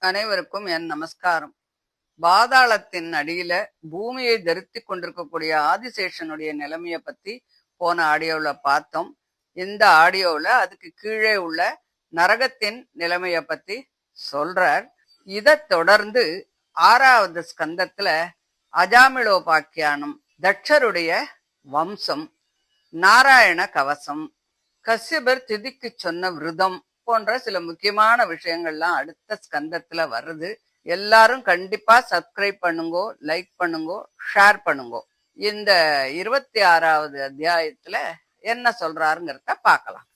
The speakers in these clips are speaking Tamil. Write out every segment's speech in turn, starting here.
அனைவருக்கும் என் நமஸ்காரம். பாதாளத்தின் அடியில பூமியை தரித்து கொண்டிருக்கக்கூடிய ஆதிசேஷனுடைய நிலைமைய பத்தி போன ஆடியோல பார்த்தோம். இந்த ஆடியோல அதுக்கு கீழே உள்ள நரகத்தின் நிலைமைய பத்தி சொல்றார். இதைத் தொடர்ந்து 6வது ஸ்கந்தத்துல அஜாமிளோபாக்கியானம், தட்சருடைய வம்சம், நாராயண கவசம், கஸ்யபர் திதிக்கு சொன்ன விரதம் போன்ற சில முக்கியமான விஷயங்கள்லாம் அடுத்த ஸ்கந்தத்துல வருது. எல்லாரும் கண்டிப்பா சப்ஸ்கிரைப் பண்ணுங்கோ, லைக் பண்ணுங்கோ, ஷேர் பண்ணுங்கோ. இந்த 26வது அத்தியாயத்துல என்ன சொல்றாருங்கிறத பார்க்கலாம்.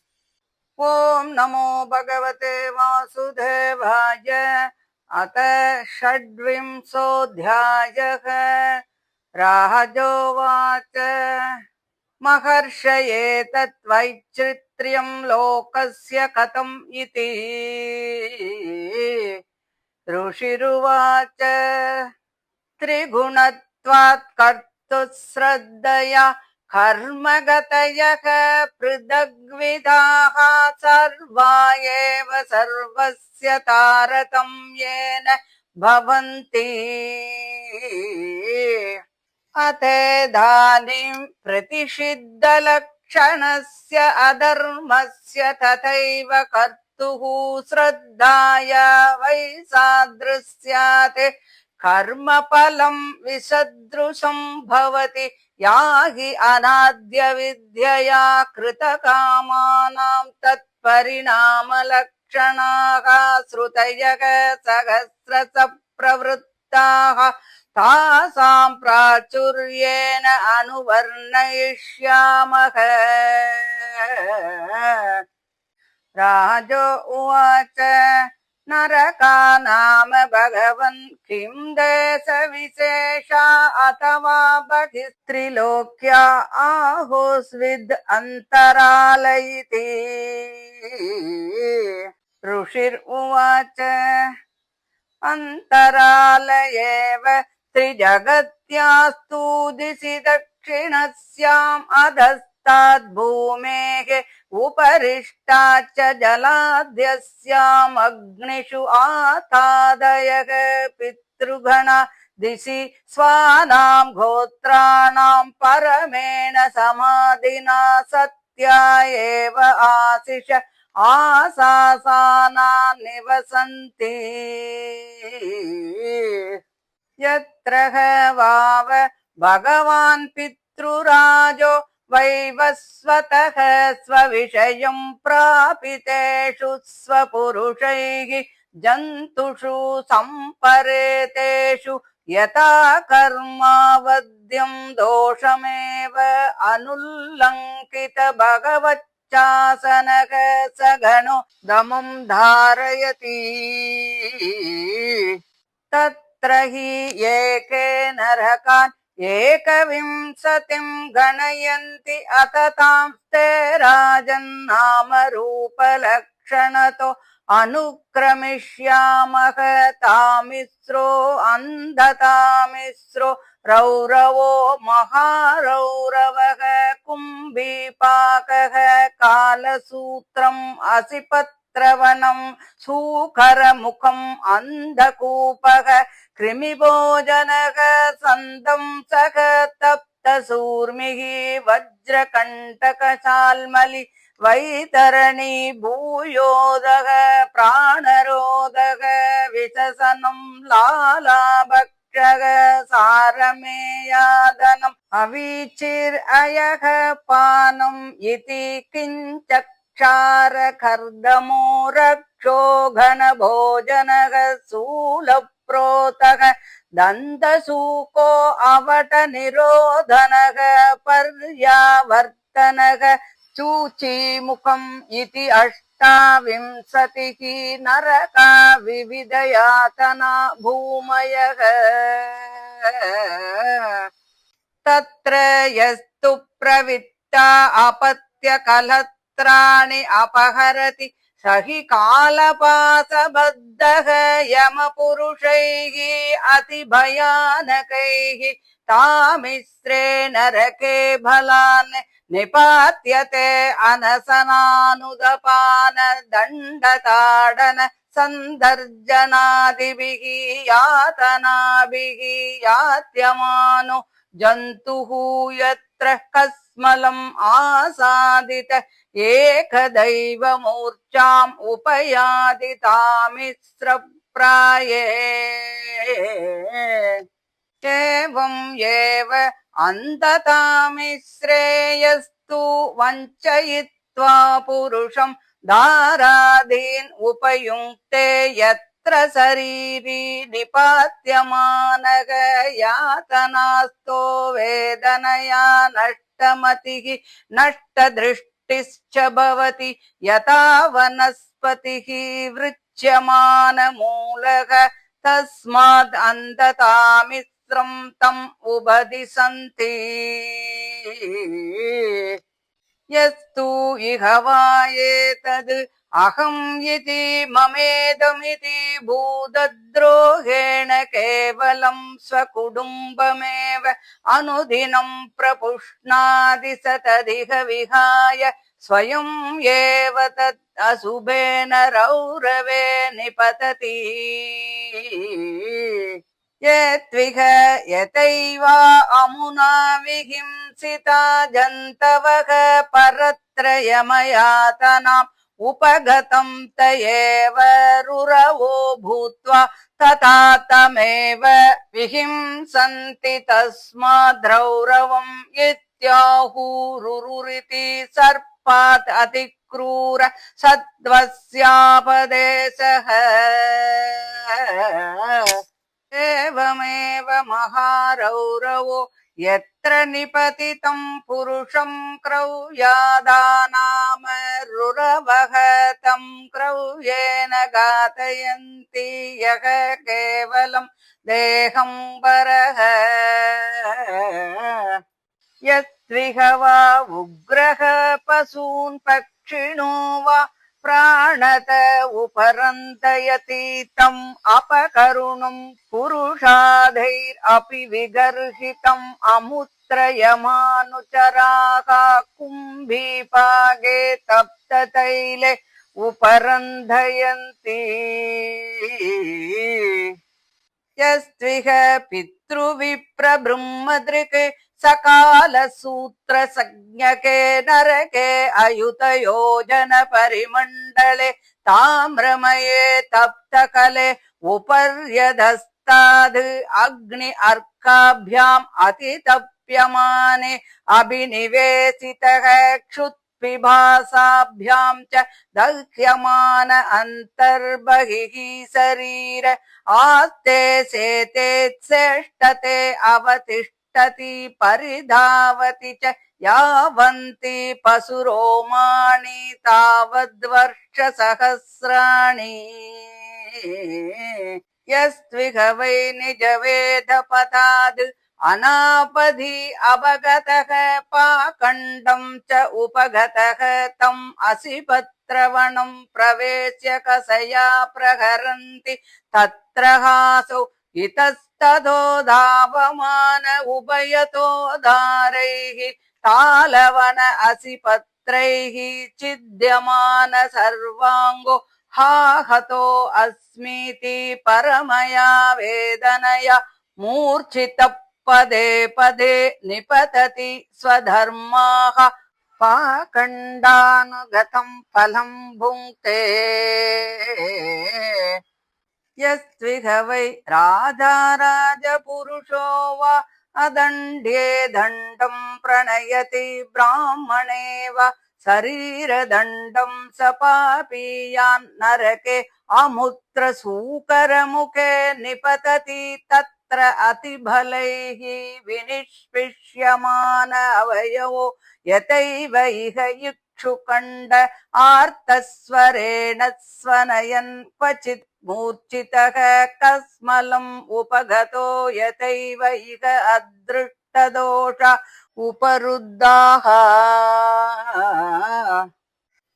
ஓம் நமோ பகவதே வாசுதேவாய. அத ஷட்விம்சோऽध्यायः. ராஜோவாச்ச महर्षये तद्वैचित्र्यं लोकस्य कथम् इति। ऋषिरुवाच त्रिगुणत्वात् कर्तुश्रद्धया कर्मगतयः पृथग्विधाः सर्वा एव सर्वस्य तारतम्येन भवन्ति। अथेदानीं प्रतिषिद्धलक्षणस्य अधर्मस्य तथैव कर्तुः श्रद्धाया वै सादृश्यात् कर्मफलं विसदृशं भवति। या हि अनाद्य विद्यया कृतकामानां तत्परिणामलक्षणाः श्रुतयः सहस्रश प्रवृत्ताः तासां प्राचुर्येण अनुवर्णयिष्यामः। राजो उवाच नरकानाम भगवन् किं देशविशेषा अथवा बहिस्त्रिलोक्या आहुस्विद् अन्तराल इति। ऋषिरुवाच अन्तराल एव त्रिजगत्यास्तु दिशि दक्षिणस्याम् अधस्ताद् भूमेः उपरिष्टाच्च जलाद्यस्याम् अग्निषु आतादयः पितृगणा दिशि स्वानां गोत्राणां परमेण समाधिना सत्या एव आशिष आसासाना निवसन्ति। यत्र वाव भगवान् पितृराजो वैवस्वतः स्वविषयं प्रापितेषु स्वपुरुषैः जन्तुषु सम्परेतेषु यथा कर्मावद्यं दोषमेव अनुल्लङ्घित भगवत् शासनः सगणो दमं धारयति। तत्र हि एके नरकान् एकविंशतिं गणयन्ति अथ तांस्ते राजन्नाम रूपलक्षणतो अनुक्रमिष्यामः। तामिस्रो अन्धतामिस्रो रौरवो महारौरवः कुम्भीपाकः कालसूत्रम् असिपत्रवनं सूकरमुखम् अन्धकूपः कृमिभोजनः सन्दंसः तप्तसूर्मिः वज्रकण्टकशाल्मलि वैतरणी भूयोदः प्राणरोदः विशसनं लालाभक्षः सारमेयादनम् अवीचिरयः पानम् इति किञ्चक्षारकर्दमो रक्षो घनभोजनः शूलप्रोतः दन्तसूको अवटनिरोधनः पर्यावर्तनः चूचीमुखम् इति 28 नरका विविधयातना भूमयः। तत्र यस्तु प्रवृत्ता अपत्यकलत्राणि अपहरति स हि कालपाशबद्धः यमपुरुषैः अतिभयानकैः तामिश्रे नरके फलान् निपात्यते अनसनानुदपान दण्डताडन सन्दर्जनादिभिः यातनाभिः यात्यमानो जन्तुः यत्र कस्मलम् आसादित एकदैव मूर्च्छाम् उपयाति तामिस्रप्राये एवं एव अन्ततामिश्रेयस्तु वञ्चयित्वा पुरुषं दारादीन् उपयुङ्क्ते यत्र शरीरी निपात्यमानः यातनास्तो वेदनया नष्टमतिः नष्टदृष्टिश्च भवति यथा वनस्पतिः वृच्यमानमूलः तस्माद् अन्ततामिश्रं तम् उभदिशन्ति यस्तु इह वा एतद् अहम् इति ममेदमिति भूतद्रोहेण केवलं स्वकुटुम्बमेव अनुदिनं प्रपुष्णाति स तदिह विहाय स्वयं एव तत् अशुभेन रौरवे निपतति यत्विह यतैवा अमुना विहिंसिता जन्तवः परत्रयमयातनाम् उपगतं तयेव रुरवो भूत्वा तथा तमेव विहिंसन्ति तस्माद्रौरवम् इत्याहुरुरिति सर्पात् अतिक्रूर सत्त्वस्यापदेशः एवमेव महारौरवो यत्र निपतितं पुरुषं क्रौयादानाम रुरवः तं क्रौयेन घातयन्ति यः केवलं देहं परः यस्विह वा उग्रः पशून् पक्षिणो वा प्राणत उपरन्तयति तम् अपकरुणं पुरुषादैरपि विगर्हितम् अमुत्रयमानुचराः कुम्भीपागे तप्ततैले उपरन्धयन्ति यस्त्विह पितृविप्रब्रह्मदृक् सकालसूत्रसंज्ञके नरके अयुतयोजन परिमण्डले ताम्रमये तप्तकले उपर्यधस्ताद् अग्नि अर्काभ्याम् अतितप्यमाने अभिनिवेशितः क्षुत्पिभासाभ्यां च दह्यमान अन्तर्बहिः शरीर आस्ते सेते चेष्टते अवतिष्ठति परिधावति च यावन्ति पशुरोमाणि तावद्वर्षसहस्राणि यस्त्विह वै निजवेदपदाद् अनापधि अवगतः पाखण्डं च उपगतः तम् असिपत्रवणं प्रवेश्य कसया प्रहरन्ति तत्र हासौ इतस्ततो धावमान उभयतो धारैः तालवन असिपत्रैः छिद्यमान सर्वाङ्गो हाहतो अस्मीति परमया वेदनया मूर्छितः पदे पदे निपतति स्वधर्माः पाखण्डानुगतं फलं भुङ्क्ते यस्त्विह वै राजाराजपुरुषो वा अदण्ड्ये दण्डं प्रणयति ब्राह्मणे वा शरीरदण्डं स पापीयान् नरके अमुत्रसूकरमुखे निपतति तत्र अतिबलैः विनिष्पिष्यमान अवयवो यतैव इह इक्षुकण्ड आर्तस्वरेण स्वनयन् क्वचित् मूर्छितः कस्मलम् उपगतो यतैव इह अदृष्टदोष उपरुद्धाः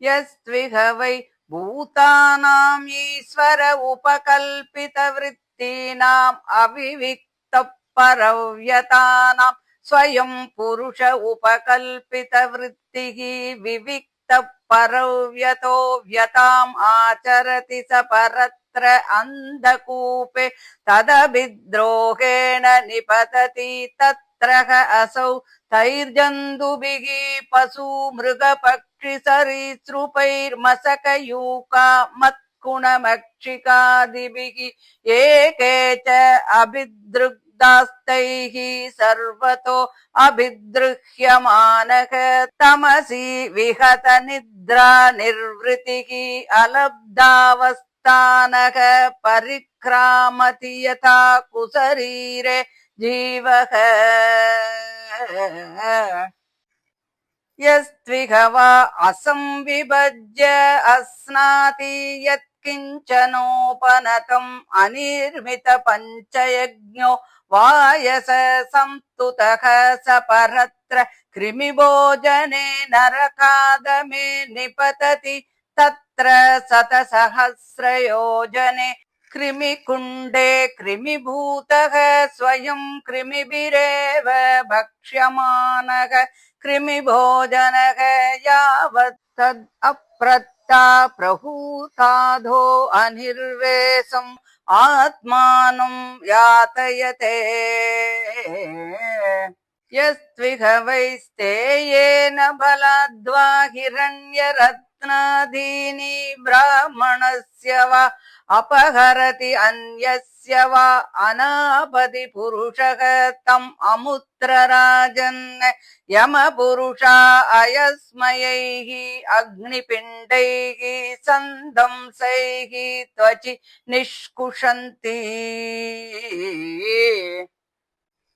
यस्त्विह वै भूतानाम् ईश्वर उपकल्पितवृत्तीनाम् अविविक्तपरव्यतानाम् स्वयं पुरुष उपकल्पितवृत्तिः विविक्तः परव्यतो व्यताम् आचरति स परत्र अन्धकूपे तदभिद्रोहेण निपतति तत्र असौ तैर्जन्तुभिः पशु मृगपक्षिसरीसृपैर्मशकयूका मत्कुणमक्षिकादिभिः एके च अभिदृग्धास्तैः सर्वतो अभिदृह्यमानः तमसि विहत निद्रा निर्वृतिः अलब्धावस्थानः परिक्रामति यथा कुशरीरे जीवः यस्त्विह वा असंविभज्य अस्नाति यत्किञ्चनोपनतम् अनिर्मित पञ्चयज्ञो वायस संस्तुतः स परत्र कृमिभोजने नरकादमे निपतति तत्र शतसहस्रयोजने कृमिकुण्डे कृमिभूतः स्वयं कृमिभिरेव भक्ष्यमानः कृमिभोजनः यावत् तद् अप्रत्ता प्रहूताधो अनिर्वेशम् आत्मानं यातयते यस्त्विह वैस्तेयेन बलाद्वा हिरण्यरत्नादीनि ब्राह्मणस्य वा अपहरति अन्यस्य वा अनापति पुरुषः तम् अमुत्र राजन् यमपुरुषा अयस्मयैः अग्निपिण्डैः सन्दंसैः त्वचि निष्कुषन्ति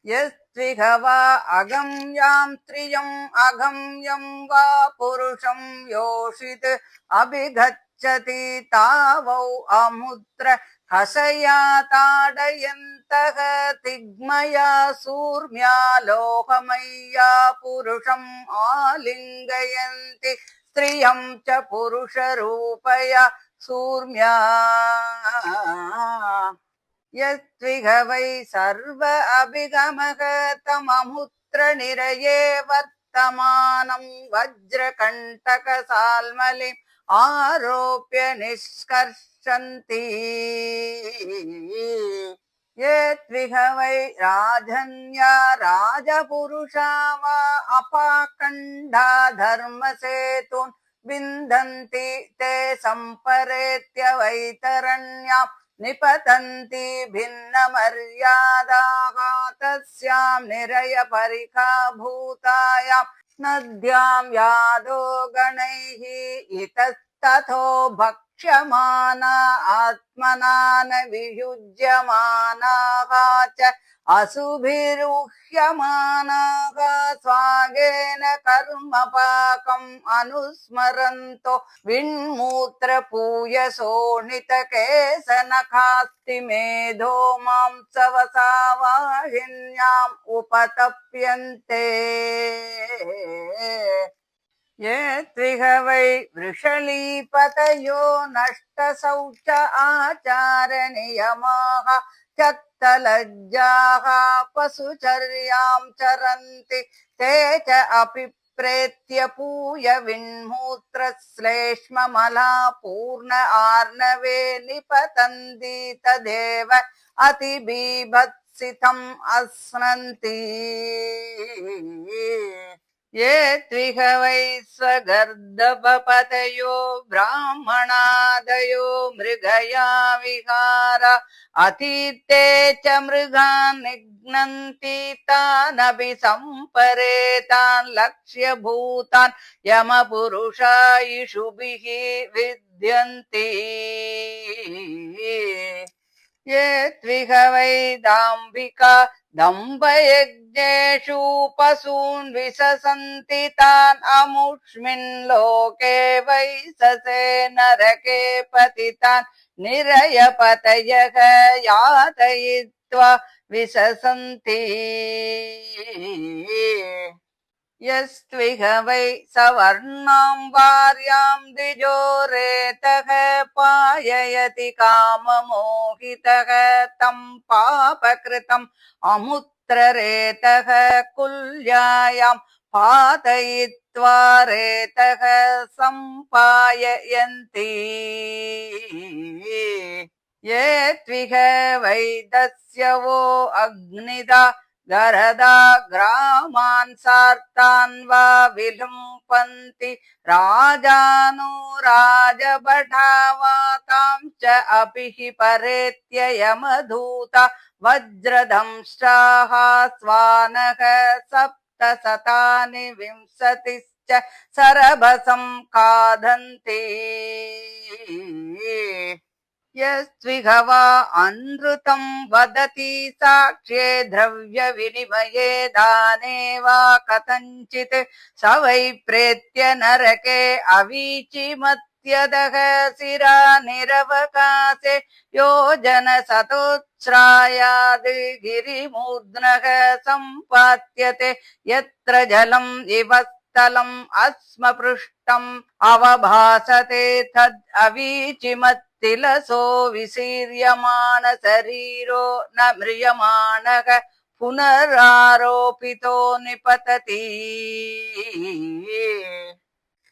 यस्त्विह वा अगम्यां स्त्रियम् अगम्यं वा पुरुषं योषित् अभिगच्छति तावौ अमुत्र हसया ताडयन्तः तिग्मया सूर्म्या लोहमय्या पुरुषम् आलिङ्गयन्ति स्त्रियं च पुरुषरूपया सूर्म्या यस्त्विह वै सर्व अभिगमः तममुत्र निरये वर्तमानं वज्रकण्टकसाल्मलिम् आरोप्य निष्कर्षन्ति यत्विह वै राजन्या राजपुरुषा वा अपाखण्डा धर्मसेतुन् विन्दन्ति ते सम्परेत्य वैतरण्यां निपतन्ति भिन्नमर्यादाः तस्यां निरयपरिखा भूतायां नद्यां यादो गणैः इतस्ततो भक्ष्यमाना आत्मना न वियुज्यमानाः च असुभिरुह्यमानाः स्वागेन कर्मपाकम् अनुस्मरन्तो विन्मूत्रपूयसोणितकेशनखास्ति मेधो मांसवसावाहिन्याम् उपतप्यन्ते यत्विह वै वृषलीपतयो नष्टशौच आचारनियमाः त्यक्तलज्जाः पशुचर्यां चरन्ति ते च अपि प्रेत्य पूय विन्मूत्रश्लेष्ममला पूर्ण आर्णवे निपतन्ति तदेव अतिबीभत्सितम् अश्नन्ति ये त्विह वै स्वगर्दभपतयो ब्राह्मणादयो मृगया विहार अतीते च मृगान् निघ्नन्ति तानपि सम्परेतान् लक्ष्य भूतान् यमपुरुषा इषुभिः विद्यन्ति ये त्विह वै दाम्भिका दम्भयज्ञेषु पशून् विशसन्ति तान् अमुष्मिन् लोके वैससे नरके पतितान् निरयपतयः यातयित्वा विशसन्ति यस्त्विह वै सवर्णां वार्यां द्विजोरेतः पाययति काममोहितः तं पापकृतम् अमुत्ररेतः कुल्यायां पातयित्वा कृत्वा रेतः सम्पाययन्ति ये त्विह वैदस्य वो अग्निदा गरदा ग्रामान् सार्तान् वा विलुम्पन्ति राजानो राजभटावातां च अपि हि परेत्य यमधूता वज्रदंष्ट्राः स्वानः सप्तशतानि विंशतिश्च सरभसं खादन्ति यस्त्विहवा अनृतं वदति साक्ष्ये द्रव्यविनिमये दाने वा कथञ्चित् स वै प्रेत्य नरके अवीचिमत्यदः शिरा निरवकाशे योजनशतोच्छ्रायाद् गिरिमूर्ध्नः सम्पात्यते यत्र जलम् इव स्थलम् अस्मपृष्ठम् अवभासते तद् अवीचिमत्तिलसो विशीर्यमान शरीरो न म्रियमाणः पुनरारोपितो निपतति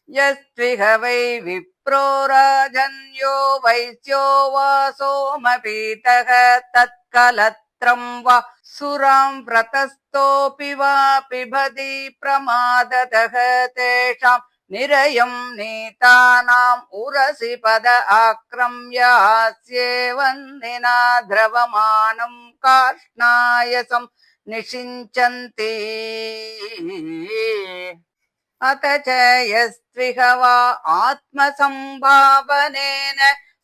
यस्त्विह वै विप्रो राजन्यो वैश्यो वा सोमपीतः तत्कलत्रं वा सुरां व्रतस्थोऽपि वा पिबति प्रमादतः तेषां निरयं नीतानाम् उरसि पद आक्रम्य हास्येवन्निना द्रवमाणं कार्ष्णायसं निषिञ्चन्ति अथ च यस्त्विह वा आत्मसंभावनेन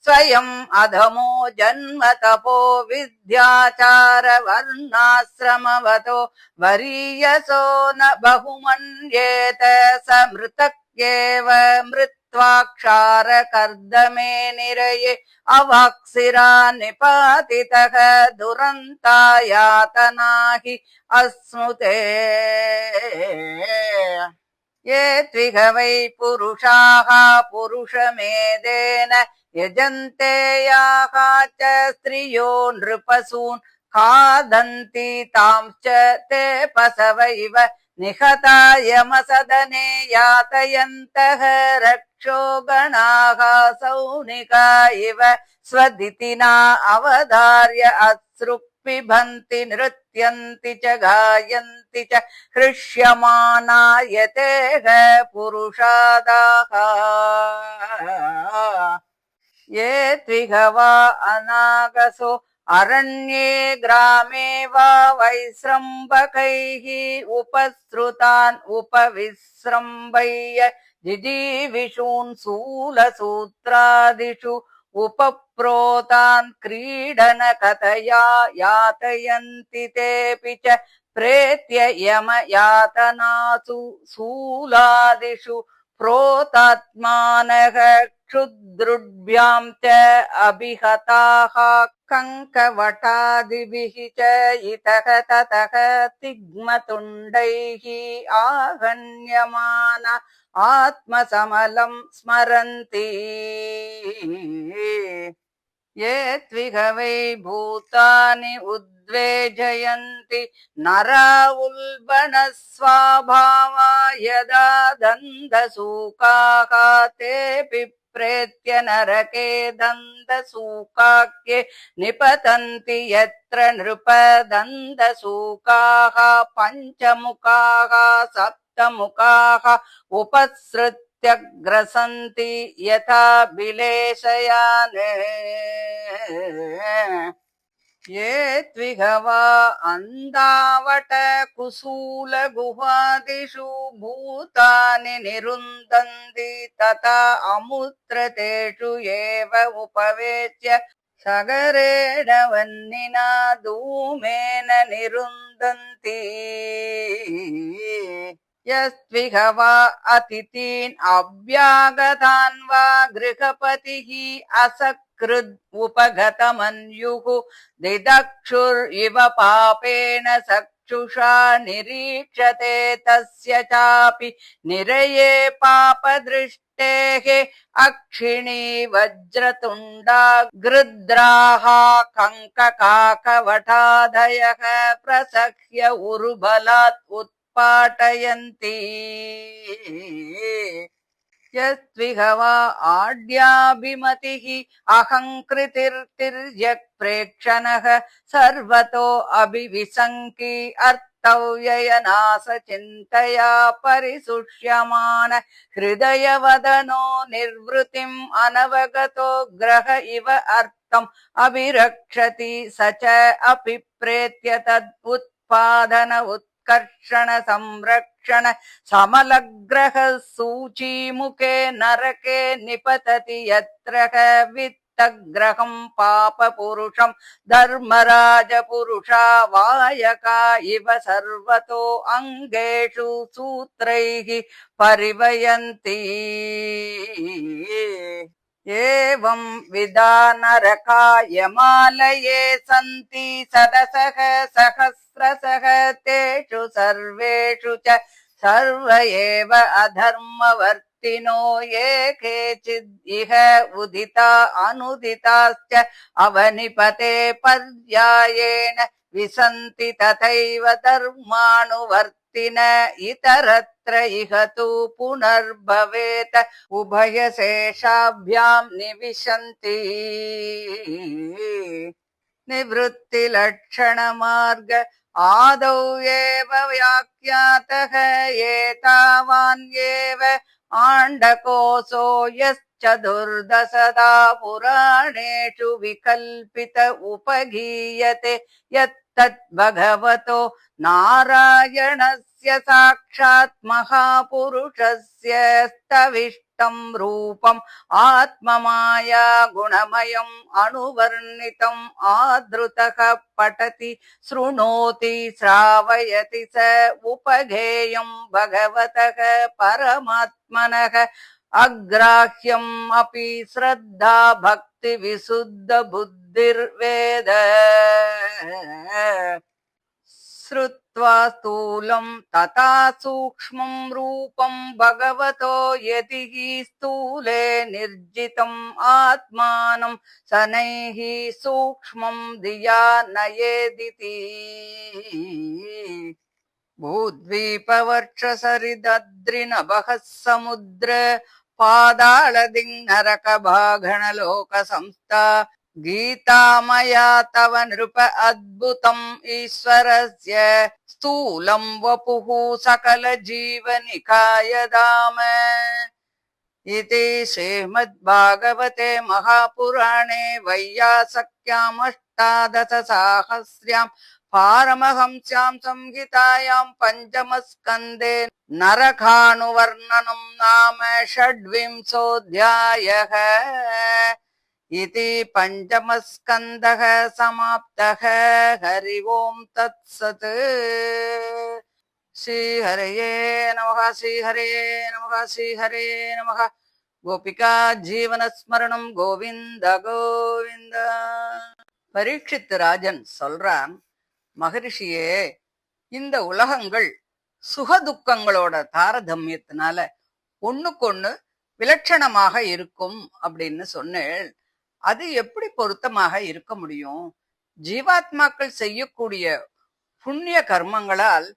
स्वयम् अधमो जन्म तपो विद्याचार वर्णाश्रमवतो वरीयसो न बहुमन्येत स मृतक्येव मृत्वाक्षार कर्दमे निरये अवाक्सिरा निपातितः दुरन्ता यातना हि अस्नुते ये त्विह वै पुरुषाः पुरुषमेधेन यजन्ते याः च स्त्रियो नृपसून् खादन्ति तांश्च ते पशवैव निहता यमसदने यातयन्तः रक्षो गणाः सौनिका इव स्वदितिना अवधार्य अश्रु पिबन्ति नृत्यन्ति च गायन्ति च हृष्यमाना यतेह पुरुषादाः ये त्विह वा अनागसो अरण्ये ग्रामे वा वैश्रम्भकैः उपसृतान् उपविश्रम्भय्य जिजीविषून् शूलसूत्रादिषु उपप्रोतान् क्रीडन कथया यातयन्ति तेऽपि च प्रेत्य यम यातनासु शूलादिषु प्रोतात्मानः क्षुद्रुभ्यां च अभिहताः कङ्कवटादिभिः च इतः ततः तिग्मतुण्डैः आहन्यमाना आत्मसमलं स्मरन्ति ये त्विह वै भूतानि उद्वेजयन्ति नरा उल्बणस्वभावा यदा दन्तसूकाः तेऽपि प्रेत्य नरके दन्तसूकाख्ये निपतन्ति यत्र नृप दन्तसूकाः पञ्चमुखाः सप्तमुखाः उपसृत्य ग्रसन्ति यथा विलेशयाने ये त्विह वा अन्दावट कुसूल गुहादिषु भूतानि निरुन्धन्ति तथा अमुत्रतेषु एव उपवेश्य सागरेण वह्निना धूमेन निरुन्धन्ति यस्त्विह वा अतिथीन् अभ्यागतान् वा गृहपतिः असकृद् उपगतमन्युः दिदक्षुरिव पापेन चक्षुषा निरीक्षते तस्य चापि निरये पापदृष्टेः अक्षिणी वज्रतुण्डा गृध्राः कङ्ककाकवटादयः प्रसह्य उरुबलात् पाटयन्ति यस्त्विह वा आड्याभिमतिः अहङ्कृतिर्तिर्यक् प्रेक्षणः सर्वतो अभिविसङ्की अर्थव्ययनास चिन्तया परिसुष्यमान हृदयवदनो निर्वृतिम् अनवगतो ग्रह इव अर्थम् अभिरक्षति स च अपि प्रेत्य तद् उत्पादन उत्कर्षण संरक्षण समलग्रह सूचीमुखे नरके निपतति यत्र वित्तग्रहं पापपुरुषं धर्मराजपुरुषा वायका इव सर्वतो अङ्गेषु सूत्रैः परिवयन्ति एवं विदा नरकायमालये सन्ति सदसः सहस्रशः तेषु सर्वेषु च सर्व एव अधर्मवर्तिनो ये केचिद् इह उदिता अनुदिताश्च अवनिपते पर्यायेण विसन्ति तथैव धर्मानुवर्तिन इतरत्र इह तु पुनर्भवेत उभयशेषाभ्यां निविशन्ति निवृत्तिलक्षणमार्ग आदौ एव व्याख्यातः एतावान्येव आण्डकोशो यश्चतुर्दशदा पुराणेषु विकल्पित उपगीयते यत्तद् भगवतो नारायणस्य साक्षात् महापुरुषस्य स्तविष्टं रूपम् आत्ममाया गुणमयम् अनुवर्णितम् आदृतः पठति शृणोति श्रावयति स उपगेयं भगवतः परमात्मनः अग्राह्यम् अपि श्रद्धा भक्ति विशुद्ध बुद्धिर्वेद श्रुत्वा स्थूलं तथा सूक्ष्मं रूपं भगवतो यदि स्थूले निर्जितम् आत्मानं शनैः सूक्ष्मं धिया नयेदिति भूद्वीपवर्षसरिदद्रिनभः समुद्र पादालदिङ्नरकभागणलोक संस्था गीतामया तव नृप अद्भुतम् ईश्वरस्य स्थूलं वपुः सकल जीवनिकायदाम इति श्रीमद्भागवते महापुराणे वैयासक्याम् अष्टादशसाहस्र्याम् पारमहंस्यां संहितायां पञ्चमस्कन्धे नरकानुवर्णनं नाम षड्विंशोऽध्यायः इति पञ्चमस्कन्धः समाप्तः। हरि ओं तत्सत्। श्रीहरये नमः। श्रीहरये नमः। श्रीहरये नमः। गोपिका जीवनस्मरणं गोविन्द गोविन्द। பரீட்சித் ராஜன் சொல்றான், மகரிஷியே, இந்த உலகங்கள் சுகதுக்கங்களோட தாரதமியத்தினால ஒண்ணுக்கொண்ணு விலட்சணமாக இருக்கும் அப்படின்னு சொன்னேன். அது எப்படி பொருத்தமாக இருக்க முடியும்? ஜீவாத்மாக்கள் செய்யக்கூடிய புண்ணிய கர்மங்களால்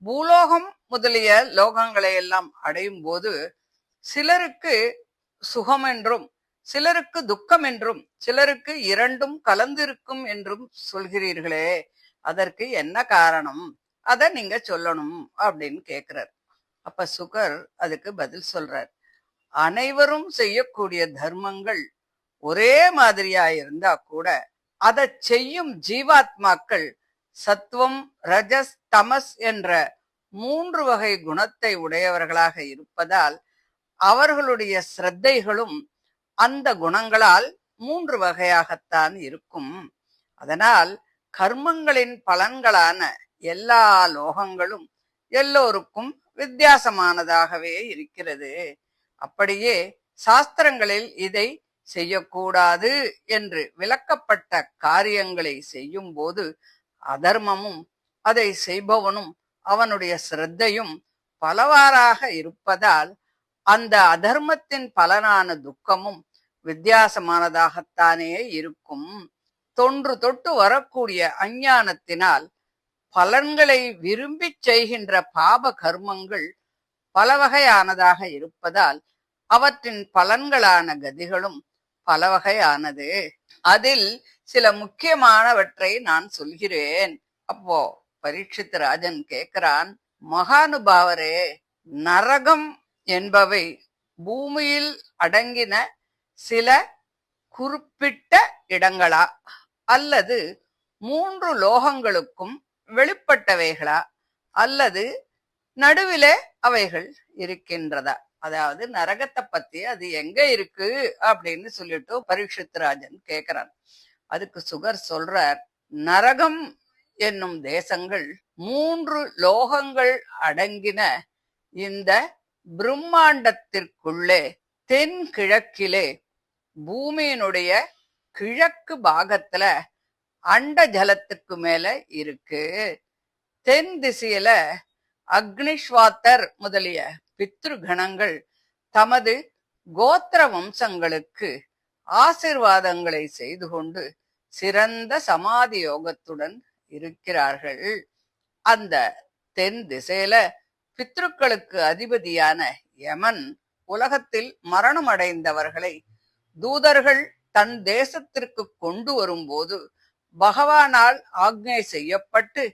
பூலோகம் முதலிய லோகங்களை எல்லாம் அடையும் போது சிலருக்கு சுகம் என்றும் சிலருக்கு துக்கம் என்றும் சிலருக்கு இரண்டும் கலந்திருக்கும் என்றும் சொல்கிறீர்களே, அதற்கு என்ன காரணம்? அத நீங்க சொல்லணும் அப்படின்னு கேக்குறார். அப்ப சுகர் அதுக்கு பதில் சொல்றார். அனைவரும் செய்யக்கூடிய தர்மங்கள் ஒரே மாதிரியா இருந்தா கூட அதை செய்யும் ஜீவாத்மாக்கள் சத்துவம் ரஜஸ் தமஸ் என்ற 3 வகை குணத்தை உடையவர்களாக இருப்பதால் அவர்களுடைய சிரத்தைகளும் அந்த குணங்களால் 3 வகையாகத்தான் இருக்கும். அதனால் கர்மங்களின் பலன்களான எல்லா லோகங்களும் எல்லோருக்கும் வித்தியாசமானதாகவே இருக்கிறது. அப்படியே சாஸ்திரங்களில் இதை செய்யக்கூடாது என்று விளக்கப்பட்ட காரியங்களை செய்யும் போது அதர்மமும் அதை செய்பவனும் அவனுடைய சிரத்தையும் பலவாறாக இருப்பதால் அந்த அதர்மத்தின் பலனான துக்கமும் வித்தியாசமானதாகத்தானே இருக்கும். தொன்று தொட்டு வரக்கூடிய அஞ்ஞானத்தினால் பலன்களை விரும்பி செய்கின்ற பாப கர்மங்கள் பல வகையானதாக இருப்பதால் அவற்றின் பலன்களான கதிகளும் பல வகையானது. அதில் சில முக்கியமானவற்றை நான் சொல்கிறேன். அப்போ பரீட்சித் ராஜன் கேட்கிறான், மகானுபாவரே, நரகம் என்பவை பூமியில் அடங்கின சில குறிப்பிட்ட இடங்களா, அல்லது 3 லோகங்களுக்கும் வெளிப்பட்டவைகளா, அல்லது நடுவிலே அவைகள் இருக்கின்றதா? அதாவது நரகத்தை பத்தி அது எங்க இருக்கு அப்படின்னு சொல்லிட்டு பரீட்சித் ராஜன் கேக்குறான். அதுக்கு சுகர் சொல்றார், நரகம் என்னும் தேசங்கள் 3 லோகங்கள் அடங்கின இந்த பிரம்மாண்டத்திற்குள்ளே தென்கிழக்கிலே பூமியினுடைய கிழக்கு பாகத்துல அண்ட ஜலத்துக்கு மேல இருக்கு. தென் திசையில அக்னிஸ்வாத்தர் முதலிய பித்ருகணங்கள் தமது கோத்திர வம்சங்களுக்கு ஆசிர்வாதங்களை செய்து கொண்டு சிறந்த சமாதி யோகத்துடன் இருக்கிறார்கள். அந்த தென் திசையில பித்ருக்களுக்கு அதிபதியான யமன் உலகத்தில் மரணம் அடைந்தவர்களை தூதர்கள் தன் தேசத்திற்கு கொண்டு வரும்போது பகவானால் ஆக்ஞை செய்யப்பட்டு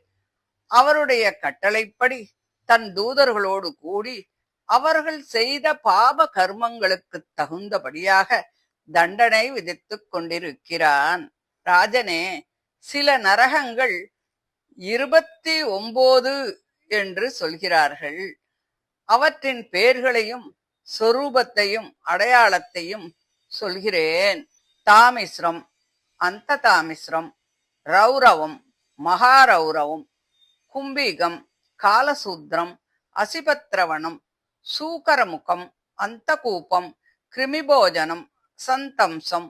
அவருடைய கட்டளைப்படி தன் தூதர்களோடு கூடி அவர்கள் செய்த பாப கர்மங்களுக்கு தகுந்தபடியாக தண்டனை விதித்துக் கொண்டிருக்கிறான். ராஜனே, சில நரகங்கள் 29 என்று சொல்கிறார்கள். அவற்றின் பெயர்களையும் சொரூபத்தையும் அடையாளத்தையும் சொல்கிறேன். தாமிஸ்ரம், அந்த தாமிஸ்ரம், ரௌரவம், மகாரௌரவம், கும்பிகம், காலசூத்ரம், அசிபத்ரவணம், சூகரமுகம், அந்தகூபம், கிருமிபோஜனம், சந்தம்சம்,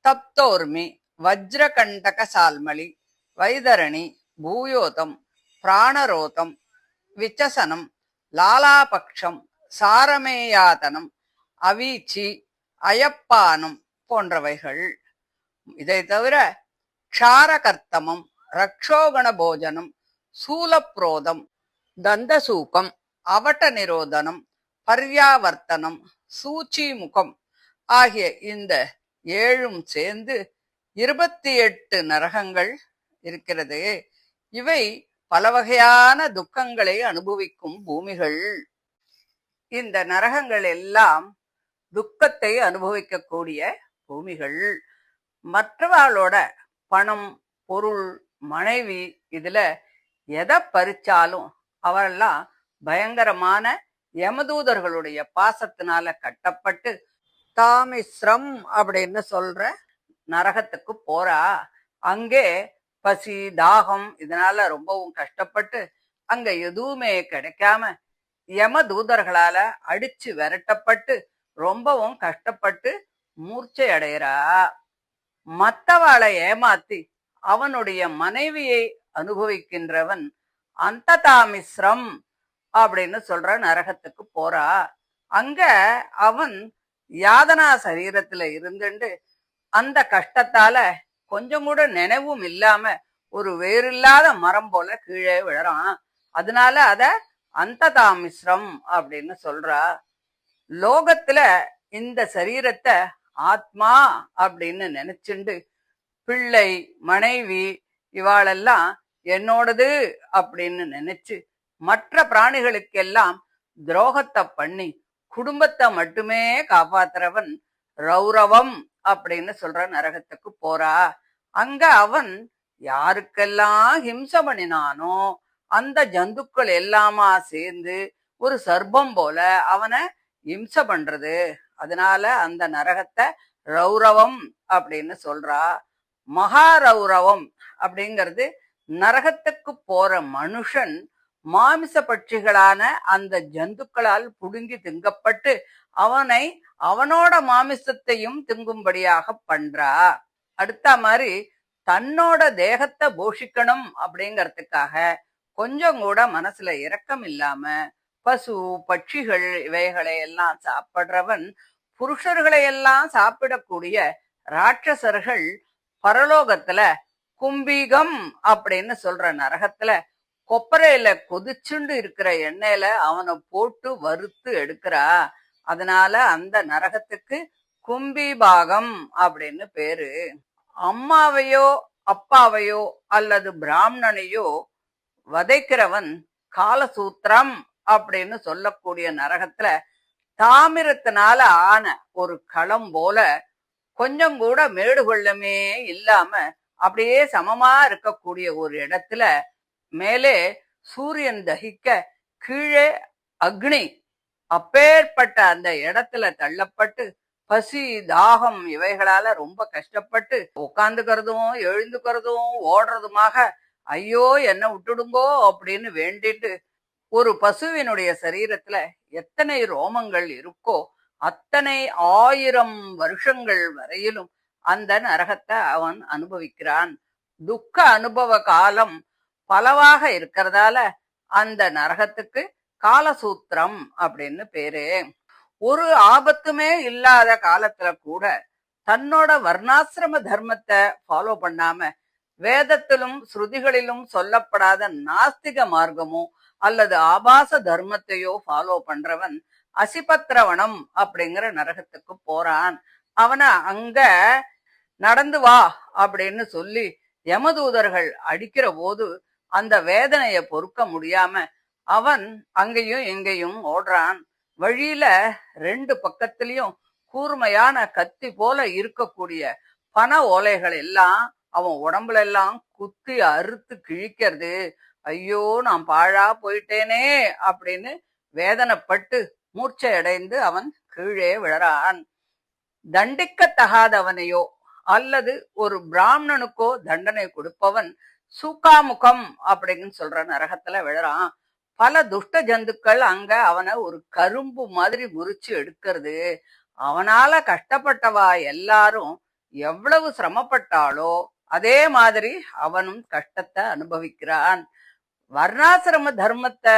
தப்தோர்மி, வஜ்ரகண்டக சால்மளி, வைதரணி, பூயோதம், பிராணரோதம், விச்சசனம், லாலாபக்ஷம், சாரமேயாதனம், அவீச்சி, அயப்பானம் போன்றவைகள். இதை தவிர க்ஷாரகர்த்தமம், ரக்ஷோகண போஜனம், சூலப்ரோதம், தந்தசூகம், அவட்ட நிரோதனம், பர்யாவர்த்தனம், சூச்சிமுகம் ஆகிய இந்த 7 சேர்ந்து 28 நரகங்கள் இருக்கிறது. இவை பல வகையான துக்கங்களை அனுபவிக்கும் பூமிகள். இந்த நரகங்கள் எல்லாம் துக்கத்தை அனுபவிக்கக்கூடிய பூமிகள். மற்றவர்களோட பணம், பொருள், மனைவி இதுல எதை பறிச்சாலும் அவரெல்லாம் பயங்கரமான யமதூதர்களுடைய பாசத்தினால கட்டப்பட்டு தாமிஸ்ரம் அப்படின்னு சொல்ற நரகத்துக்கு போறா. அங்கே பசி, தாகம் இதனால ரொம்பவும் கஷ்டப்பட்டு அங்க எதுவுமே கிடைக்காம யமதூதர்களால அடிச்சு விரட்டப்பட்டு ரொம்பவும் கஷ்டப்பட்டு மூர்ச்சை அடைகிறா. மத்தவாளை ஏமாத்தி அவனுடைய மனைவியை அனுபவிக்கின்றவன் அந்த தாமிஸ்ரம் அப்படின்னு சொல்ற நரகத்துக்கு போறா. அங்க அவன் யாதனா சரீரத்துல இருந்துட்டு அந்த கஷ்டத்தால கொஞ்சம் கூட நினைவும் இல்லாம ஒரு வேறில்லாத மரம் போல கீழே விழறான். அதனால அத அந்த தாமிஸ்ரம் அப்படின்னு சொல்றா. லோகத்துல இந்த சரீரத்தை ஆத்மா அப்படின்னு நினைச்சுண்டு பிள்ளை, மனைவி இவாளெல்லாம் என்னோடது அப்படின்னு நினைச்சு மற்ற பிராணிகளுக்கெல்லாம் துரோகத்தை பண்ணி குடும்பத்தை மட்டுமே காப்பாத்துறவன் ரௌரவம் அப்படின்னு சொல்ற நரகத்துக்கு போறா. அங்க அவன் யாருக்கெல்லாம் ஹிம்சை பண்ணினானோ அந்த ஜந்துக்கள் எல்லாமா சேர்ந்து ஒரு சர்ப்பம் போல அவனை ஹிம்சை பண்றது. அதனால அந்த நரகத்தை ரௌரவம் அப்படின்னு சொல்றா. மகாரௌரவம் அப்படிங்கிறது நரகத்துக்கு போற மனுஷன் மாமிச பட்சிகளான அந்த ஜந்துக்களால் புடுங்கி திங்கப்பட்டு அவனை அவனோட மாமிசத்தையும் திங்கும்படியாக பண்றா. அடுத்த மாதிரி தன்னோட தேகத்தை போஷிக்கணும் அப்படிங்கறதுக்காக கொஞ்சம் கூட மனசுல இரக்கம் இல்லாம பசு, பட்சிகள் இவைகளை எல்லாம் சாப்பிடுறவன் புருஷர்களை எல்லாம் சாப்பிடக்கூடிய ராட்சசர்கள் பரலோகத்துல கும்பிகம் அப்படின்னு சொல்ற நரகத்துல கொப்பரையில கொதிச்சுண்டு இருக்கிற எண்ணெயில அவனை போட்டு வறுத்து எடுக்கிறா. அதனால அந்த நரகத்துக்கு கும்பிபாகம் அப்படின்னு பேரு. அம்மாவையோ அப்பாவையோ அல்லது பிராமணனையோ வதைக்கிறவன் காலசூத்திரம் அப்படின்னு சொல்லக்கூடிய நரகத்துல தாமிரத்தினால ஆன ஒரு களம் போல கொஞ்சம் கூட மேடு பள்ளமே இல்லாம அப்படியே சமமா இருக்கக்கூடிய ஒரு இடத்துல மேலே சூரியன் தகிக்க கீழே அக்னி, அப்பேற்பட்ட அந்த இடத்துல தள்ளப்பட்டு பசி தாகம் இவைகளால ரொம்ப கஷ்டப்பட்டு உட்காந்துக்கிறதும் எழுந்துக்கிறதும் ஓடுறதுமாக ஐயோ என்ன விட்டுடுங்கோ அப்படின்னு வேண்டிட்டு ஒரு பசுவினுடைய சரீரத்துல எத்தனை ரோமங்கள் இருக்கோ அத்தனை 1000 வருஷங்கள் வரையிலும் அந்த நரகத்தை அவன் அனுபவிக்கிறான். துக்க அனுபவ காலம் பலவாக இருக்கிறதால அந்த நரகத்துக்கு காலசூத்திரம் அப்படின்னு பேரு. ஒரு ஆபத்துமே இல்லாத காலத்துல கூட தன்னோட வர்ணாசிரம தர்மத்தை ஃபாலோ பண்ணாம வேதத்திலும் ஸ்ருதிகளிலும் சொல்லப்படாத நாஸ்திக மார்க்கமோ அல்லது ஆபாச தர்மத்தையோ ஃபாலோ பண்றவன் அசிபத்ரவணம் அப்படிங்கிற நரகத்துக்கு போறான். அவனை அங்க நடந்து வா அப்படின்னு சொல்லி யமதூதர்கள் அடிக்கிற போது அந்த வேதனைய பொறுக்க முடியாம அவன் அங்கேயும் எங்கேயும் ஓடுறான். வழியில 2 பக்கத்திலையும் கூர்மையான கத்தி போல இருக்கக்கூடிய பனை ஓலைகள் எல்லாம் அவன் உடம்புல எல்லாம் குத்தி அறுத்து கிழிக்கிறது. ஐயோ நான் பாழா போயிட்டேனே அப்படின்னு வேதனைப்பட்டு மூர்ச்சை அடைந்து அவன் கீழே விழறான். தண்டிக்கத்தகாதவனையோ அல்லது ஒரு பிராமணனுக்கோ தண்டனை கொடுப்பவன் சூக்காமுகம் அப்படின்னு சொல்ற நரகத்துல விழறான். பல துஷ்ட ஜந்துக்கள் அங்க அவனை ஒரு கரும்பு மாதிரி முறிச்சு எடுக்கிறது. அவனால கஷ்டப்பட்டவா எல்லாரும் எவ்வளவு சிரமப்பட்டாலோ அதே மாதிரி அவனும் கஷ்டத்தை அனுபவிக்கிறான். வர்ணாசிரம தர்மத்தை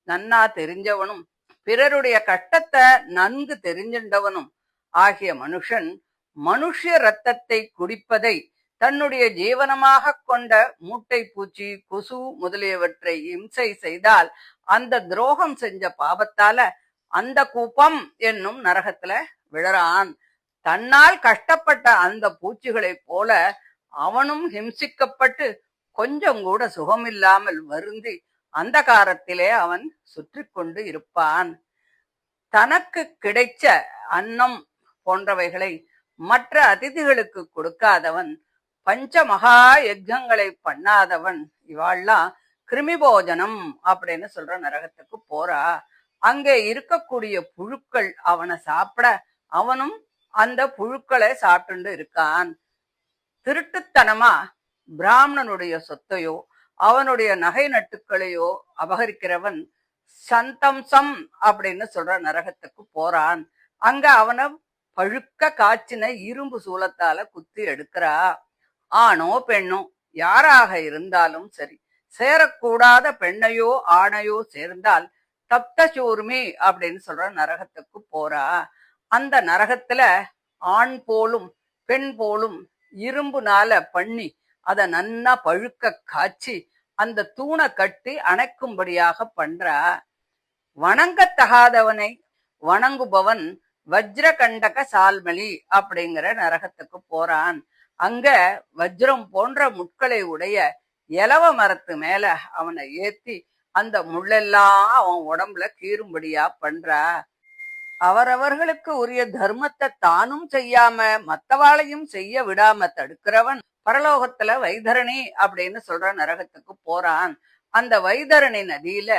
நன்னா தெரிஞ்சவனும் பிறருடைய கஷ்டத்தை நன்கு தெரிஞ்சின்றவனும் ஆகிய மனுஷன் மனுஷ ரத்தத்தை குடிப்பதை தன்னுடைய ஜீவனமாக கொண்ட மூட்டை பூச்சி கொசு முதலியவற்றை இம்சை செய்தால் அந்த துரோகம் செஞ்ச பாவத்தால அந்த கூப்பம் என்னும் நரகத்துல விழறான். தன்னால் கஷ்டப்பட்ட அந்த பூச்சிகளைப் போல அவனும் ஹிம்சிக்கப்பட்டு கொஞ்சம் கூட சுகமில்லாமல் வருந்தி அந்த காரத்திலே அவன் சுற்றி கொண்டு இருப்பான். தனக்கு கிடைச்ச அன்னம் போன்றவைகளை மற்ற அதிதிகளுக்கு கொடுக்காதவன், பஞ்ச மகா யஜ்ஞங்களை பண்ணாதவன், இவாள்லாம் கிருமிபோஜனம் அப்படின்னு சொல்ற நரகத்துக்கு போறா. அங்கே இருக்கக்கூடிய புழுக்கள் அவனை சாப்பிட அவனும் அந்த புழுக்களை சாப்பிட்டு இருக்கான். திருட்டுத்தனமா பிராமணனுடைய சொத்தையோ அவனுடைய நகை நட்டுக்களையோ அபகரிக்கிறவன் சந்தம்சம் அப்படின்னு சொல்ற நரகத்துக்கு போறான். அங்க அவனை பழுக்க காய்ச்சின இரும்பு சூலத்தால குத்தி எடுக்கிறா. ஆணோ பெண்ணோ யாராக இருந்தாலும் சரி, சேரக்கூடாத பெண்ணையோ ஆணையோ சேர்ந்தால் தப்த சூர்மி அப்படின்னு சொல்ற நரகத்துக்கு போறா. அந்த நரகத்துல ஆண் போலும் பெண் போலும் இரும்புனால பண்ணி அதை நன்னா பழுக்க காய்ச்சி அந்த தூணை கட்டி அணைக்கும்படியாக பண்றா. வணங்கத்தகாதவனை வணங்குபவன் வஜ்ரகண்டக சால்மலி அப்படிங்கிற நரகத்துக்கு போறான். அங்க வஜ்ரம் போன்ற முட்களை உடைய இலவ மரத்து மேல அவனை ஏத்தி அந்த முள்ளெல்லாம் அவன் உடம்புல கீறும்படியா பண்றா. அவரவர்களுக்கு உரிய தர்மத்தை தானும் செய்யாம மத்தவாளையும் செய்ய விடாம தடுக்கிறவன் பரலோகத்துல வைதரணி அப்படின்னு சொல்ற நரகத்துக்கு போறான். அந்த வைதரணி நதியில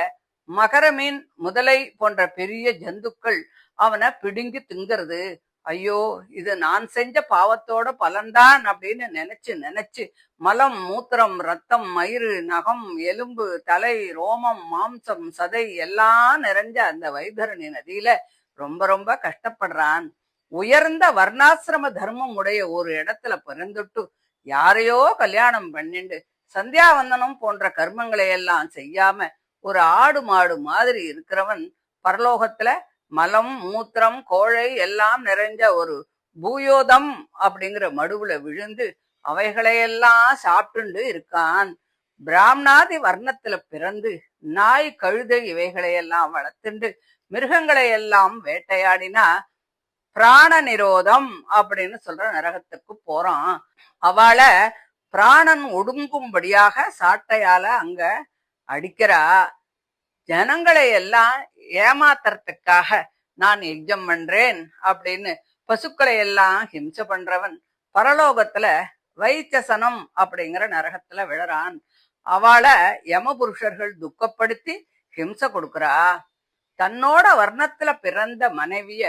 மகரமீன் முதலை போன்ற பெரிய ஜந்துக்கள் அவனை பிடுங்கி திங்கிறது. ஐயோ இது நான் செஞ்ச பாவத்தோட பலன்தான் அப்படின்னு நினைச்சு நினைச்சு மலம் மூத்திரம் ரத்தம் மயிறு நகம் எலும்பு தலை ரோமம் மாம்சம் சதை எல்லாம் நிறைஞ்ச அந்த வைதரணி நதியில ரொம்ப ரொம்ப கஷ்டப்படுறான். உயர்ந்த வர்ணாசிரம தர்மம் உடைய ஒரு இடத்துல பிறந்துட்டு யாரையோ கல்யாணம் பண்ணிண்டு சந்தியாவந்தனம் போன்ற கர்மங்களை எல்லாம் செய்யாம ஒரு ஆடு மாடு மாதிரி இருக்கிறவன் பரலோகத்துல மலம் மூத்திரம் கோழை எல்லாம் நிறைஞ்ச ஒரு பூயோதம் அப்படிங்கிற மடுவுல விழுந்து அவைகளையெல்லாம் சாப்பிட்டுண்டு இருக்கான். பிராமணாதி வர்ணத்துல பிறந்து நாய் கழுதை இவைகளையெல்லாம் வளர்த்துண்டு மிருகங்களை எல்லாம் வேட்டையாடினா பிராண நிரோதம் அப்படின்னு சொல்ற நரகத்துக்கு போறான். அவளை பிராணன் ஒடுங்கும்படியாக சாட்டையால அங்க அடிக்கிறா. ஜனங்களை எல்லாம் ஏமாத்துறதுக்காக நான் யஜ்ஜம் பண்றேன் அப்படின்னு பசுக்களை எல்லாம் ஹிம்சை பண்றவன் பரலோகத்துல வைச்சசனம் அப்படிங்கிற நரகத்துல விழறான். அவளை யமபுருஷர்கள் துக்கப்படுத்தி ஹிம்சை கொடுக்கறா. தன்னோட வர்ணத்துல பிறந்த மனைவிய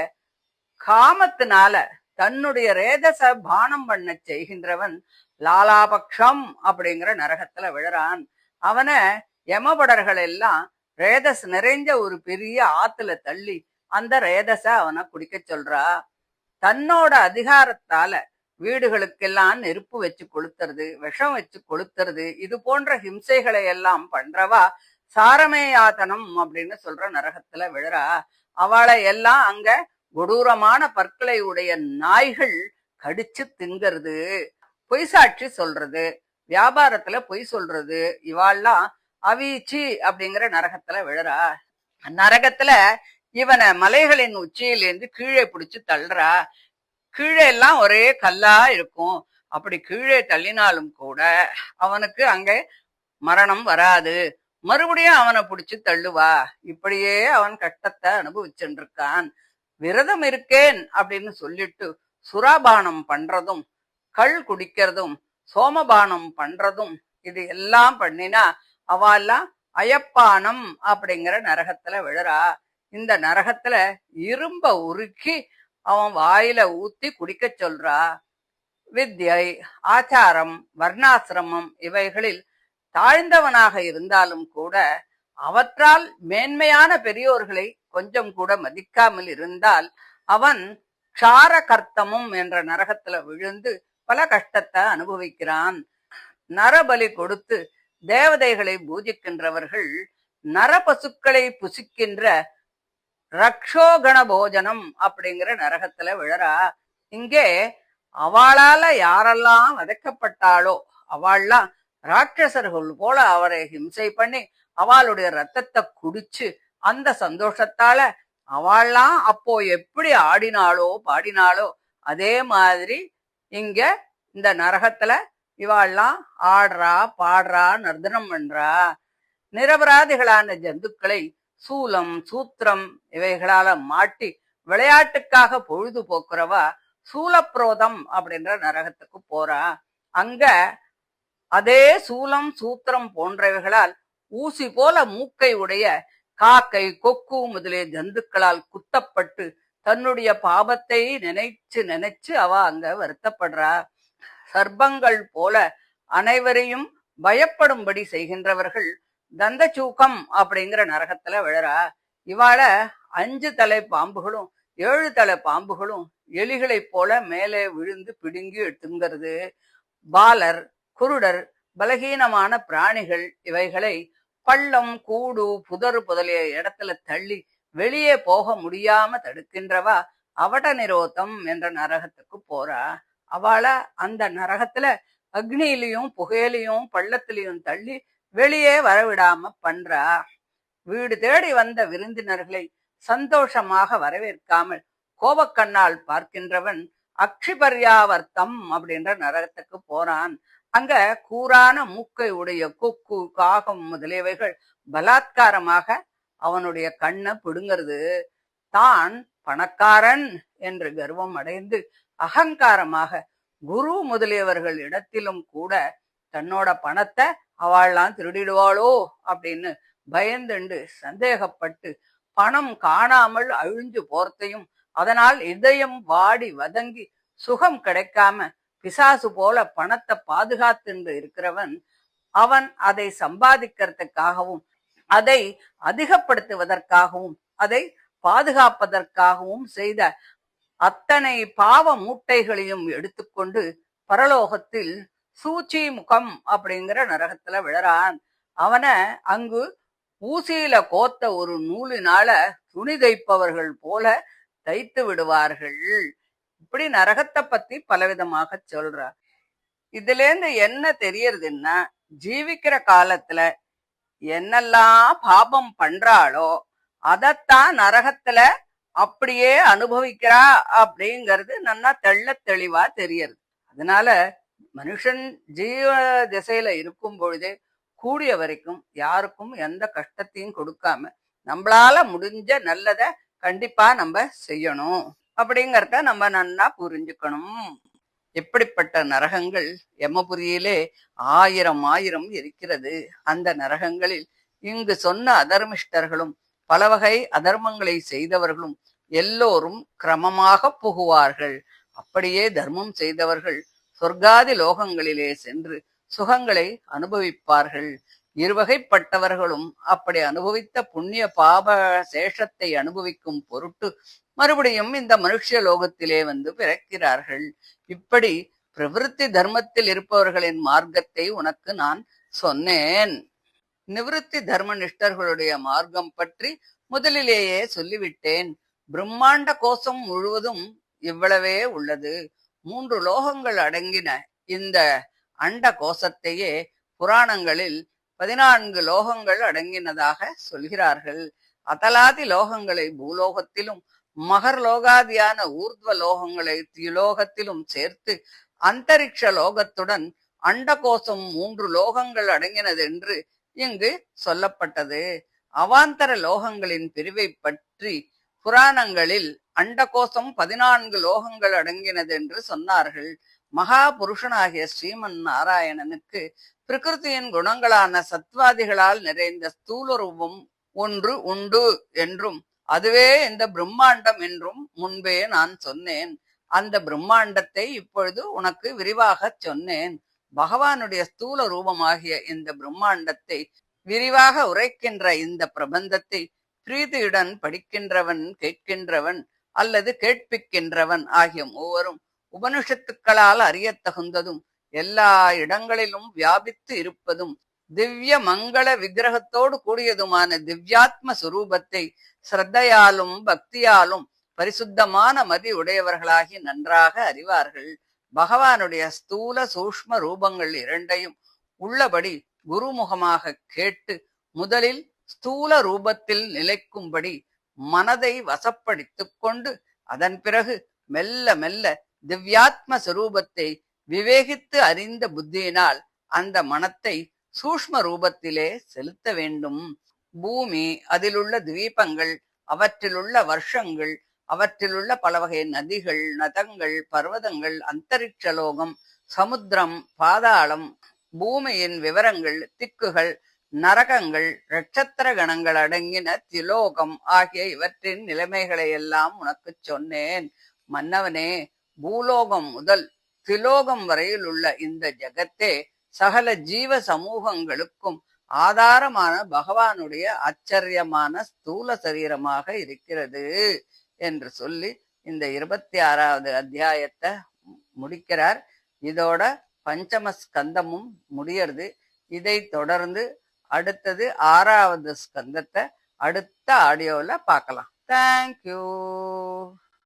காமத்தினால தன்னுடைய ரேதச பானம் பண்ண செய்கின்றவன் லாலாபக்ஷம் அப்படிங்கிற நரகத்துல விழறான். அவனை யமபடர்கள் எல்லாம் ரேதஸ் நிறைஞ்ச ஒரு பெரிய ஆத்துல தள்ளி அந்த ரேதச அவனை குடிக்க சொல்றா. தன்னோட அதிகாரத்தால வீடுகளுக்கெல்லாம் நெருப்பு வச்சு கொளுத்துறது, விஷம் வச்சு கொளுத்துறது, இது போன்ற ஹிம்சைகளை எல்லாம் பண்றவா சாரமேயாதனம் அப்படின்னு சொல்ற நரகத்துல விழறா. அவளை எல்லாம் அங்க கொடூரமான பற்களை உடைய நாய்கள் கடிச்சு திங்கிறது, பொய் சாட்சி சொல்றது, வியாபாரத்துல பொய் சொல்றது, இவாள்லாம் அவீச்சி அப்படிங்கிற நரகத்துல விழறா. நரகத்துல இவனை மலைகளின் உச்சியிலேருந்து கீழே பிடிச்சு தள்ளுறா. கீழே எல்லாம் ஒரே கல்லா இருக்கும். அப்படி கீழே தள்ளினாலும் கூட அவனுக்கு அங்க மரணம் வராது. மறுபடியும் அவனை பிடிச்சு தள்ளுவா. இப்படியே அவன் கஷ்டத்தை அனுபவிச்சுட்டு இருக்கான். விரதம் இருக்கேன் அப்படின்னு சொல்லிட்டு சுராபானம் பண்றதும் கள் குடிக்கிறதும் சோமபானம் பண்றதும் இது எல்லாம் பண்ணினா அவெல்லாம் அயப்பானம் அப்படிங்கிற நரகத்துல விழறா. இந்த நரகத்துல இரும்ப உருக்கி அவன் வாயில ஊத்தி குடிக்க சொல்றா. வித்யை, ஆச்சாரம், வர்ணாசிரமம் இவைகளில் தாழ்ந்தவனாக இருந்தாலும் கூட அவற்றால் மேன்மையான பெரியோர்களை கொஞ்சம் கூட மதிக்காமல் இருந்தால் அவன் க்ஷார கர்த்தமும் என்ற நரகத்துல விழுந்து பல கஷ்டத்தை அனுபவிக்கிறான். நரபலி கொடுத்து தேவதைகளை பூஜிக்கின்றவர்கள் நரபசுக்களை புசிக்கின்ற ரக்ஷோகண போஜனம் அப்படிங்கிற நரகத்துல விழறா. இங்கே அவளால யாரெல்லாம் வதைக்கப்பட்டாளோ அவள்லாம் ராட்சசர்கள் போல அவரை ஹிம்சை பண்ணி அவளுடைய ரத்தத்தை குடிச்சு அந்த சந்தோஷத்தால அவள்லாம் அப்போ எப்படி ஆடினாளோ பாடினாளோ அதே மாதிரி இங்க இந்த நரகத்துல இவாள்லாம் ஆடுறா, பாடுறா, நர்த்தனம் பண்றா. நிரபராதிகளான ஜந்துக்களை சூலம், சூத்திரம் இவைகளால மாட்டி விளையாட்டுக்காக பொழுது போக்குறவா சூலப்ரோதம் அப்படின்ற நரகத்துக்கு போறா. அங்க அதே சூலம், சூத்திரம் போன்றவைகளால் ஊசி போல மூக்கை உடைய காக்கை, கொக்கு முதலிய ஜந்துக்களால் குத்தப்பட்டு தன்னுடைய பாபத்தை நினைச்சு நினைச்சு அவ அங்க வருத்தப்படுறா. சர்ப்பங்கள் போல அனைவரையும் பயப்படும்படி செய்கின்றவர்கள் தந்தச்சூக்கம் அப்படிங்கிற நரகத்துல விழறா. இவாள 5 தலை பாம்புகளும் 7 தலை பாம்புகளும் எலிகளை போல மேலே விழுந்து பிடுங்கி எடுத்துங்கிறது. பாலர், குருடர், பலகீனமான பிராணிகள் இவைகளை பள்ளம், கூடு, புதறு முதலிய இடத்துல தள்ளி வெளியே போக முடியாம தடுக்கின்றவா அவட நிரோதம் என்ற நரகத்துக்கு போறா. அவளை அந்த நரகத்துல அக்னியிலையும் புகையிலையும் பள்ளத்திலையும் தள்ளி வெளியே வரவிடாம பண்றா. வீடு தேடி வந்த விருந்தினர்களை சந்தோஷமாக வரவேற்காமல் கோபக்கண்ணால் பார்க்கின்றவன் அக்ஷிபர்யாவர்த்தம் அப்படின்ற நரகத்துக்கு போறான். அங்க கூரான மூக்கை உடைய கொக்கு, காகம் முதலியவைகள் பலாத்காரமாக அவனுடைய கண்ணை பிடுங்கிறது. தான் பணக்காரன் என்று கர்வம் அடைந்து அகங்காரமாக குரு முதலியவர்கள் இடத்திலும் கூட தன்னோட பணத்தை அவள்லாம் திருடிடுவாளோ அப்படின்னு பயந்துண்டு சந்தேகப்பட்டு பணம் காணாமல் அழிஞ்சு போறதையும் அதனால் இதயம் வாடி வதங்கி சுகம் கிடைக்காம பிசாசு போல பணத்தை பாதுகாத்து இருக்கிறவன் அவன் அதை சம்பாதிக்கிறதுக்காகவும் அதை அதிகப்படுத்துவதற்காகவும் அதை பாதுகாப்பதற்காகவும் செய்த அத்தனை பாவ மூட்டைகளையும் எடுத்துக்கொண்டு பரலோகத்தில் சூச்சி முகம் அப்படிங்கிற நரகத்துல விழறான். அவனை அங்கு ஊசியில கோத்த ஒரு நூலினால துணி தைப்பவர்கள் போல தைத்து விடுவார்கள். இப்படி நரகத்தை பத்தி பலவிதமாக சொல்றார். இதுல இருந்து என்ன தெரியறதுன்னா, ஜீவிக்கிற காலத்துல என்னெல்லாம் பாபம் பண்றாளோ அதத்தான் நரகத்துல அப்படியே அனுபவிக்கிறா அப்படிங்கிறது நல்லா தெள்ளத் தெளிவா தெரியறது. அதனால மனுஷன் ஜீவ திசையில இருக்கும் பொழுதே கூடிய வரைக்கும் யாருக்கும் எந்த கஷ்டத்தையும் கொடுக்காம நம்மளால முடிஞ்ச நல்லத கண்டிப்பா நம்ம செய்யணும் அப்படிங்கறத நம்ம நன்னா புரிஞ்சுக்கணும். எப்படிப்பட்ட நரகங்கள் யமபுரியிலே ஆயிரம் ஆயிரம் இருக்கிறது. அந்த நரகங்களில் இங்கு சொன்ன அதர்மிஷ்டர்களும் பல வகை அதர்மங்களை செய்தவர்களும் எல்லோரும் கிரமமாக புகுவார்கள். அப்படியே தர்மம் செய்தவர்கள் சொர்க்காதி லோகங்களிலே சென்று சுகங்களை அனுபவிப்பார்கள். இருவகைப்பட்டவர்களும் அப்படி அனுபவித்த புண்ணிய பாப சேஷத்தை அனுபவிக்கும் பொருட்டு மறுபடியும் இந்த மனுஷ லோகத்திலே வந்து பிறக்கிறார்கள். இப்படி பிரவிருத்தி தர்மத்தில் இருப்பவர்களின் மார்க்கத்தை உனக்கு நான் சொன்னேன். நிவிருத்தி தர்ம நிஷ்டர்களுடைய மார்க்கம் பற்றி முதலிலேயே சொல்லிவிட்டேன். பிரம்மாண்ட கோஷம் முழுவதும் இவ்வளவே உள்ளது. 3 லோகங்கள் அடங்கின இந்த அண்ட கோஷத்தையே புராணங்களில் 14 லோகங்கள் அடங்கினதாக சொல்கிறார்கள். அதலாதி லோகங்களை பூலோகத்திலும் மகர் லோகாதியான ஊர்த்வ லோகங்களை திலோகத்திலும் சேர்த்து அந்தரிக்ஷ லோகத்துடன் அண்டகோஷம் 3 லோகங்கள் அடங்கினது என்று இங்கு சொல்லப்பட்டது. அவாந்தர லோகங்களின் பிரிவை பற்றி புராணங்களில் அண்டகோஷம் 14 லோகங்கள் அடங்கினது என்று சொன்னார்கள். மகா புருஷனாகிய ஸ்ரீமன் நாராயணனுக்கு பிரகிருதியின் குணங்களான சத்வாதிகளால் நிறைந்த ஸ்தூல ரூபம் ஒன்று உண்டு என்றும் அதுவே இந்த பிரம்மாண்டம் என்றும் முன்பே நான் சொன்னேன். அந்த பிரம்மாண்டத்தை இப்பொழுது உனக்கு விரிவாக சொன்னேன். பகவானுடைய ஸ்தூல ரூபமாகிய இந்த பிரம்மாண்டத்தை விரிவாக உரைக்கின்ற இந்த பிரபந்தத்தை பிரீதியுடன் படிக்கின்றவன், கேட்கின்றவன் அல்லது கேட்பிக்கின்றவன் ஆகிய மூவரும் உபனிஷத்துக்களால் அறியத்தகுந்ததும் எல்லா இடங்களிலும் வியாபித்து இருப்பதும் திவ்ய மங்கள விக்கிரகத்தோடு கூடியதுமான திவ்யாத்ம சுரூபத்தை ஸ்ரத்தையாலும் பக்தியாலும் பரிசுத்தமான மதி உடையவர்களாகி நன்றாக அறிவார்கள். பகவானுடைய ஸ்தூல சூஷ்ம ரூபங்கள் இரண்டையும் உள்ளபடி குருமுகமாக கேட்டு முதலில் ஸ்தூல ரூபத்தில் நிலைக்கும்படி மனதை வசப்படுத்திக் கொண்டு அதன் பிறகு மெல்ல மெல்ல திவ்யாத்ம சுரூபத்தை விவேகித்து அறிந்த புத்தியினால் அந்த மனத்தை சூஷ்ம ரூபத்திலே செலுத்த வேண்டும். பூமி, அதிலுள்ள தீபங்கள், அவற்றிலுள்ள வருஷங்கள், அவற்றிலுள்ள பல வகை நதிகள், நதங்கள், பர்வதங்கள், அந்தரிக்ஷலோகம், சமுத்திரம், பாதாளம், பூமியின் விவரங்கள், திக்குகள், நரகங்கள், நட்சத்திர கணங்கள் அடங்கின திலோகம் ஆகிய இவற்றின் நிலைமைகளை எல்லாம் உனக்கு சொன்னேன். மன்னவனே, பூலோகம் முதல் திலோகம் வரையில் உள்ள இந்த ஜகத்தே சகல ஜீவ சமூகங்களுக்கும் ஆதாரமான பகவானுடைய ஆச்சரியமான ஸ்தூல சரீரமாக இருக்கிறது என்று சொல்லி இந்த 26வது அத்தியாயத்தை முடிக்கிறார். இதோட பஞ்சம ஸ்கந்தமும் முடியறது. இதை தொடர்ந்து அடுத்தது 6வது ஸ்கந்தத்தை அடுத்த ஆடியோல பார்க்கலாம். தேங்க்யூ.